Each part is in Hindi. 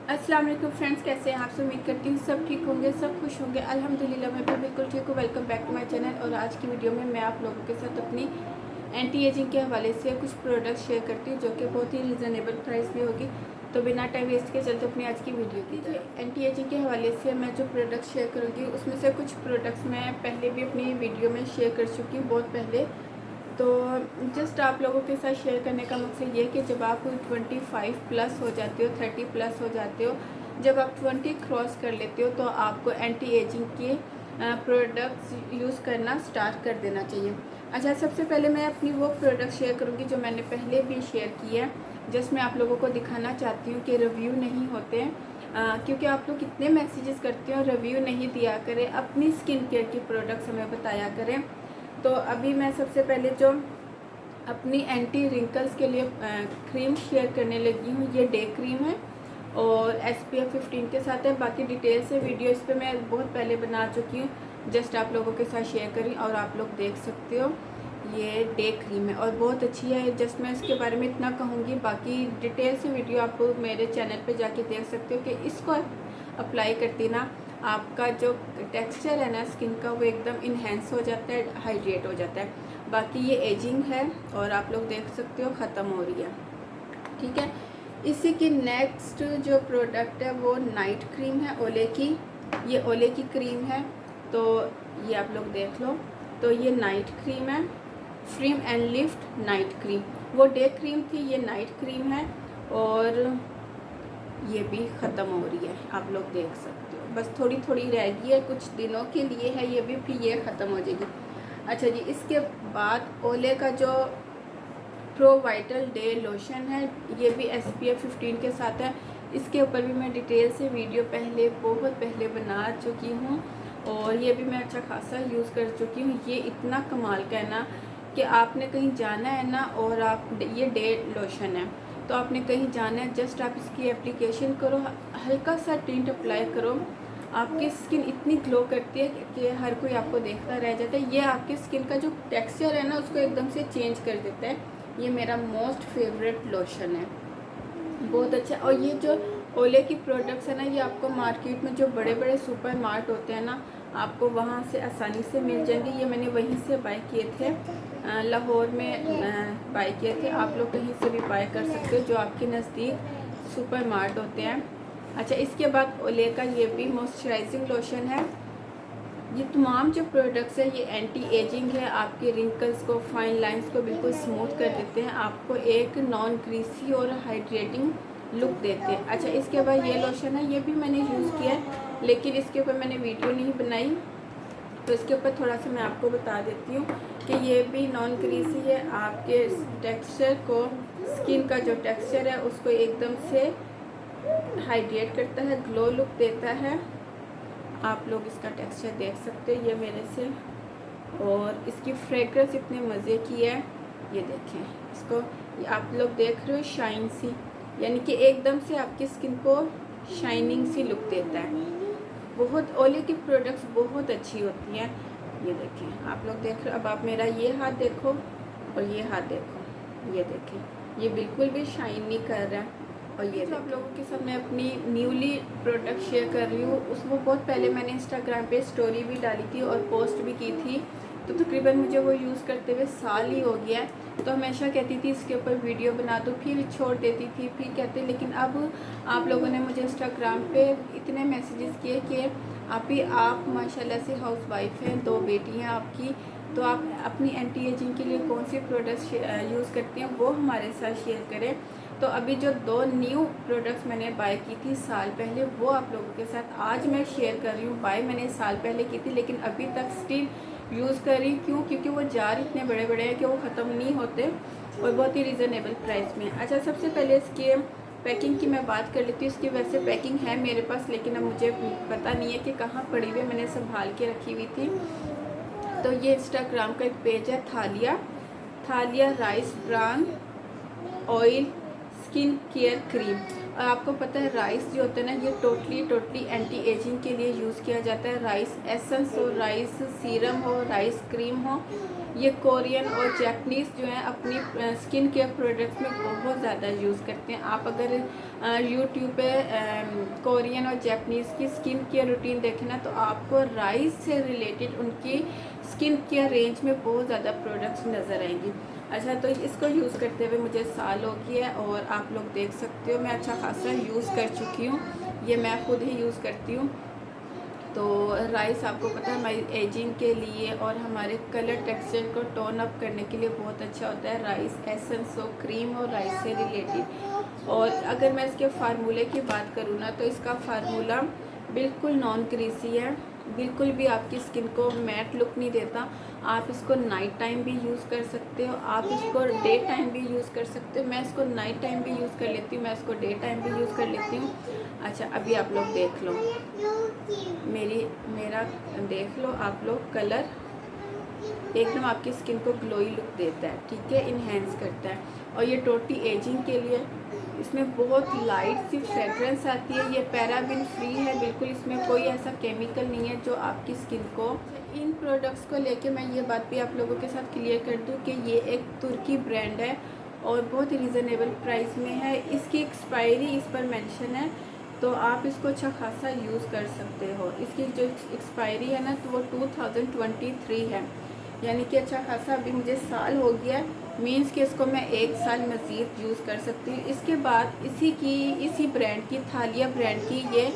अस्सलाम वालेकुम फ्रेंड्स, कैसे हैं आप सब। उम्मीद करती हूँ सब ठीक होंगे, सब खुश होंगे। अल्हम्दुलिल्लाह मैं भी बिल्कुल ठीक हूँ। Welcome back to my channel. और आज की वीडियो में मैं आप लोगों के साथ अपनी एंटी एजिंग के हवाले से कुछ प्रोडक्ट्स शेयर करती हूँ जो कि बहुत ही रिजनेबल प्राइस भी होगी। तो बिना टाइम वेस्ट के चलते अपनी आज की वीडियो की तरफ। एंटी एजिंग के हवाले से मैं जो प्रोडक्ट्स शेयर करूँगी उसमें से कुछ प्रोडक्ट्स मैं पहले भी अपनी वीडियो में शेयर कर चुकी हूँ बहुत पहले। तो जस्ट आप लोगों के साथ शेयर करने का मकसद ये है कि जब आप 25 प्लस हो जाते हो, 30 प्लस हो जाते हो, जब आप 20 क्रॉस कर लेते हो तो आपको एंटी एजिंग के प्रोडक्ट्स यूज़ करना स्टार्ट कर देना चाहिए। अच्छा, सबसे पहले मैं अपनी वो प्रोडक्ट शेयर करूँगी जो मैंने पहले भी शेयर की है। जस्ट मैं आप लोगों को दिखाना चाहती हूँ कि रिव्यू नहीं होते हैं, क्योंकि आप लोग कितने मैसेजेस करते हो, रिव्यू नहीं दिया करें, अपनी स्किन केयर की प्रोडक्ट्स हमें बताया करें। तो अभी मैं सबसे पहले जो अपनी एंटी रिंकल्स के लिए क्रीम शेयर करने लगी हूँ, ये डे क्रीम है और SPF 15 के साथ है। बाकी डिटेल से वीडियो इस पे मैं बहुत पहले बना चुकी हूँ, जस्ट आप लोगों के साथ शेयर करी और आप लोग देख सकते हो। ये डे क्रीम है और बहुत अच्छी है। जस्ट मैं इसके बारे में इतना कहूँगी, बाकी डिटेल से वीडियो आप मेरे चैनल पे जाके देख सकते हो कि इसको अप्लाई करती ना आपका जो टेक्सचर है ना स्किन का, वो एकदम इन्हेंस हो जाता है, हाइड्रेट हो जाता है। बाकी ये एजिंग है और आप लोग देख सकते हो ख़त्म हो रही है। ठीक है, इसी की नेक्स्ट जो प्रोडक्ट है वो नाइट क्रीम है ओले की। ये ओले की क्रीम है, तो ये आप लोग देख लो। तो ये नाइट क्रीम है, फ्रीम एंड लिफ्ट नाइट क्रीम। वो डे क्रीम थी, ये नाइट क्रीम है और ये भी ख़त्म हो रही है, आप लोग देख सकते हो। बस थोड़ी थोड़ी रह गई है, कुछ दिनों के लिए है ये भी, फिर ये ख़त्म हो जाएगी। अच्छा जी, इसके बाद ओले का जो प्रो वाइटल डे लोशन है, ये भी SPF 15 के साथ है। इसके ऊपर भी मैं डिटेल से वीडियो पहले बहुत पहले बना चुकी हूँ और ये भी मैं अच्छा खासा यूज़ कर चुकी हूँ। ये इतना कमाल का है ना कि आपने कहीं जाना है ना, और आप ये डे लोशन है तो आपने कहीं जाना है, जस्ट आप इसकी एप्लीकेशन करो, हल्का सा टिंट अप्लाई करो, आपकी स्किन इतनी ग्लो करती है कि हर कोई आपको देखता रह जाता है। ये आपकी स्किन का जो टेक्सचर है ना उसको एकदम से चेंज कर देता है। ये मेरा मोस्ट फेवरेट लोशन है, बहुत अच्छा। और ये जो ओले की प्रोडक्ट्स है ना, ये आपको मार्केट में जो बड़े बड़े सुपर मार्ट होते हैं ना, आपको वहाँ से आसानी से मिल जाएंगे। ये मैंने वहीं से बाय किए थे, लाहौर में बाय किए थे। आप लोग कहीं से भी बाय कर सकते हो जो आपके नज़दीक सुपर मार्ट होते हैं। अच्छा, इसके बाद ओले का ये भी मॉइस्चराइजिंग लोशन है। ये तमाम जो प्रोडक्ट्स है ये एंटी एजिंग है, आपके रिंकल्स को, फाइन लाइंस को बिल्कुल स्मूथ कर देते हैं, आपको एक नॉन ग्रीसी और हाइड्रेटिंग लुक देते हैं। अच्छा, इसके बाद ये लोशन है, ये भी मैंने यूज़ किया है लेकिन इसके ऊपर मैंने वीडियो नहीं बनाई, तो इसके ऊपर थोड़ा सा मैं आपको बता देती हूँ कि ये भी नॉन ग्रीसी है। आपके टेक्सचर को, स्किन का जो टेक्सचर है उसको एकदम से हाइड्रेट करता है, ग्लो लुक देता है। आप लोग इसका टेक्सचर देख सकते हो, ये मेरे से, और इसकी फ्रेग्रेंस इतने मज़े की है। ये देखें इसको, ये आप लोग देख रहे हो, शाइन सी, यानी कि एकदम से आपकी स्किन को शाइनिंग सी लुक देता है। बहुत ओले की प्रोडक्ट्स बहुत अच्छी होती हैं। ये देखें आप लोग देख रहे हो। अब आप मेरा ये हाथ देखो और ये हाथ देखो, ये देखें ये बिल्कुल भी शाइन नहीं कर रहा है। और ये आप लोगों के साथ मैं अपनी न्यूली प्रोडक्ट शेयर कर रही हूँ। उसको बहुत पहले मैंने इंस्टाग्राम पे स्टोरी भी डाली थी और पोस्ट भी की थी, तो तकरीबन मुझे वो यूज़ करते हुए साल ही हो गया है। तो हमेशा कहती थी इसके ऊपर वीडियो बना दो, फिर छोड़ देती थी, फिर कहते, लेकिन अब आप लोगों ने मुझे इंस्टाग्राम पे इतने मैसेजेस किए कि आप माशाल्लाह से हाउस वाइफ हैं, 2 बेटी हैं आपकी, तो आप अपनी एंटी एजिंग के लिए कौन सी प्रोडक्ट्स यूज़ करती हैं वो हमारे साथ शेयर करें। तो अभी जो 2 न्यू प्रोडक्ट्स मैंने बाय की थी साल पहले, वो आप लोगों के साथ आज मैं शेयर कर रही हूँ। बाय मैंने साल पहले की थी लेकिन अभी तक स्टिल यूज़ कर रही। क्यों? क्योंकि वो जार इतने बड़े बड़े हैं कि वो ख़त्म नहीं होते और बहुत ही रिजनेबल प्राइस में। अच्छा, सबसे पहले इसके पैकिंग की मैं बात कर लेती हूँ। इसकी वैसे पैकिंग है मेरे पास, लेकिन अब मुझे पता नहीं है कि कहाँ पड़ी हुई है, मैंने संभाल के रखी हुई थी। तो ये इंस्टाग्राम का एक पेज है, Thalia rice bran oil skin care cream. और आपको पता है राइस जो होता है ना, ये टोटली एंटी एजिंग के लिए यूज़ किया जाता है। राइस एसेंस हो, राइस सीरम हो, राइस क्रीम हो, ये कोरियन और जैपनीज़ जो हैं अपनी स्किन केयर प्रोडक्ट्स में बहुत ज़्यादा यूज़ करते हैं। आप अगर यूट्यूब पे कोरियन और जापानीज़ की स्किन केयर रूटीन देखें ना, तो आपको राइस से रिलेटेड उनकी स्किन केयर रेंज में बहुत ज़्यादा प्रोडक्ट्स नज़र आएंगी। अच्छा, तो इसको यूज़ करते हुए मुझे साल हो गया है और आप लोग देख सकते हो मैं अच्छा खासा यूज़ कर चुकी हूँ। ये मैं खुद ही यूज़ करती हूँ। तो राइस आपको पता है हमारी एजिंग के लिए और हमारे कलर टेक्सचर को टोन अप करने के लिए बहुत अच्छा होता है। राइस एसेंस हो, क्रीम और राइस से रिलेटेड। और अगर मैं इसके फार्मूले की बात करूँ ना, तो इसका फार्मूला बिल्कुल नॉन ग्रीसी है, बिल्कुल भी आपकी स्किन को मैट लुक नहीं देता। आप इसको नाइट टाइम भी यूज़ कर सकते हो, आप इसको डे टाइम भी यूज़ कर सकते हो। मैं इसको नाइट टाइम भी यूज़ कर लेती हूँ, मैं इसको डे टाइम भी यूज़ कर लेती हूँ। अच्छा, अभी आप लोग देख लो मेरा देख लो आप लोग, कलर एकदम आपकी स्किन को ग्लोई लुक देता है, ठीक है, इन्हेंस करता है। और ये टोटली एजिंग के लिए, इसमें बहुत लाइट सी फ्रेगरेंस आती है। ये पैराबिन फ्री है बिल्कुल, इसमें कोई ऐसा केमिकल नहीं है जो आपकी स्किन को। इन प्रोडक्ट्स को लेके मैं ये बात भी आप लोगों के साथ क्लियर कर दूं कि ये एक तुर्की ब्रांड है और बहुत रीज़नेबल प्राइस में है। इसकी एक्सपायरी इस पर मेंशन है, तो आप इसको अच्छा खासा यूज़ कर सकते हो। इसकी जो एक्सपायरी है ना, तो वो 2023 है, यानी कि अच्छा खासा अभी मुझे साल हो गया, मीन्स कि इसको मैं 1 साल मज़ीद यूज़ कर सकती हूँ। इसके बाद इसी ब्रांड की, थालिया ब्रांड की ये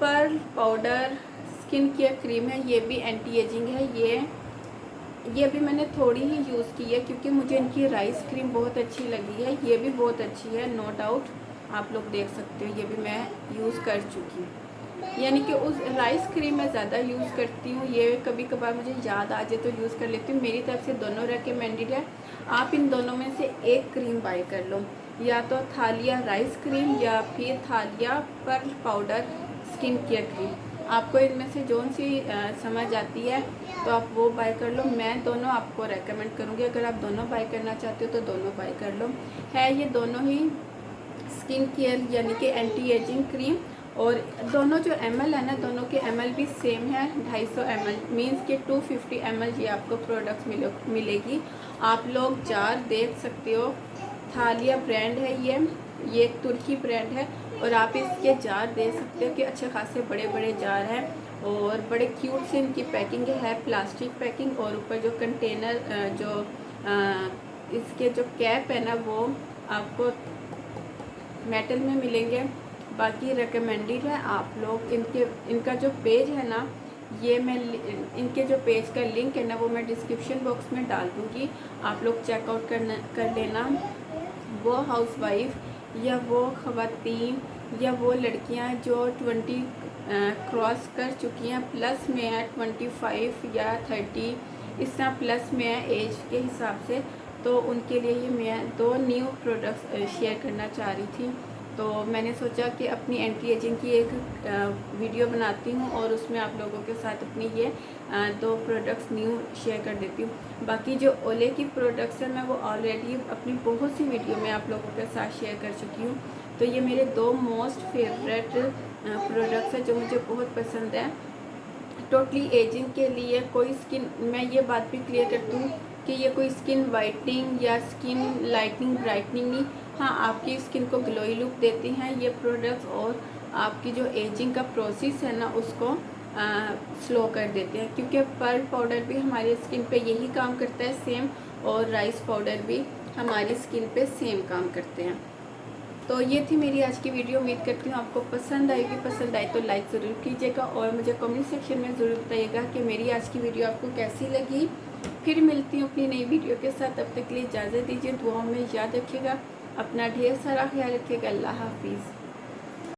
pearl powder skin care cream है। ये भी एंटी एजिंग है। ये भी मैंने थोड़ी ही यूज़ की है क्योंकि मुझे इनकी राइस क्रीम बहुत अच्छी लगी है। ये भी बहुत अच्छी है, नो डाउट, आप लोग देख सकते हो। ये भी मैं यूज़ कर चुकी हूँ, यानी कि उस राइस क्रीम मैं ज़्यादा यूज़ करती हूँ। ये कभी कभार मुझे याद आ जाए तो यूज़ कर लेती हूँ। मेरी तरफ से दोनों रेकमेंडेड है। आप इन दोनों में से एक क्रीम बाय कर लो, या तो थालिया राइस क्रीम या फिर Thalia pearl powder skin care cream. आपको इनमें से जोन सी समझ आती है तो आप वो बाय कर लो। मैं दोनों आपको रेकमेंड करूँगी, अगर आप दोनों बाय करना चाहते हो तो दोनों बाय कर लो। है ये दोनों ही स्किन केयर यानी कि एंटी एजिंग क्रीम, और दोनों जो ml है ना, दोनों के ml भी सेम है, 250 ml, मीन्स के 250 ml ये आपको प्रोडक्ट्स मिलेगी। आप लोग जार देख सकते हो, थालिया ब्रांड है ये एक तुर्की ब्रांड है, और आप इसके जार देख सकते हो कि अच्छे खासे बड़े बड़े जार हैं और बड़े क्यूट से इनकी पैकिंग है, प्लास्टिक पैकिंग। और ऊपर जो कंटेनर इसके जो कैप है ना, वो आपको मेटल में मिलेंगे। बाकी रिकमेंडेड है। आप लोग इनका जो पेज है ना, ये मैं इनके जो पेज का लिंक है ना, वो मैं डिस्क्रिप्शन बॉक्स में डाल दूँगी, आप लोग चेकआउट कर लेना। वो हाउसवाइफ या वो ख़वातीन या वो लड़कियां जो 20 क्रॉस कर चुकी हैं, प्लस में है 25 या 30, इस तरह प्लस में है एज के हिसाब से, तो उनके लिए ही मैं 2 न्यू प्रोडक्ट्स शेयर करना चाह रही थी। तो मैंने सोचा कि अपनी एंटी एजिंग की एक वीडियो बनाती हूँ और उसमें आप लोगों के साथ अपनी ये 2 प्रोडक्ट्स न्यू शेयर कर देती हूँ। बाकी जो ओले की प्रोडक्ट्स हैं, मैं वो ऑलरेडी अपनी बहुत सी वीडियो में आप लोगों के साथ शेयर कर चुकी हूँ। तो ये मेरे 2 मोस्ट फेवरेट प्रोडक्ट्स हैं जो मुझे बहुत पसंद है। टोटली एजिंग के लिए कोई स्किन, मैं ये बात भी क्लियर करती हूँ कि ये कोई स्किन वाइटनिंग या स्किन लाइटनिंग ब्राइटनिंग नहीं। हाँ, आपकी स्किन को ग्लोई लुक देती हैं ये प्रोडक्ट्स, और आपकी जो एजिंग का प्रोसेस है ना, उसको स्लो कर देते हैं, क्योंकि पर्ल पाउडर भी हमारी स्किन पे यही काम करता है सेम, और राइस पाउडर भी हमारी स्किन पे सेम काम करते हैं। तो ये थी मेरी आज की वीडियो। उम्मीद करती हूँ आपको पसंद आएगी। पसंद आए तो लाइक ज़रूर कीजिएगा और मुझे कमेंट सेक्शन में ज़रूर बताइएगा कि मेरी आज की वीडियो आपको कैसी लगी। फिर मिलती हूँ अपनी नई वीडियो के साथ, तब तक के लिए इजाज़त दीजिए। दुआओं में याद रखिएगा, अपना ढेर सारा ख्याल रखिएगा। अल्लाह हाफिज़।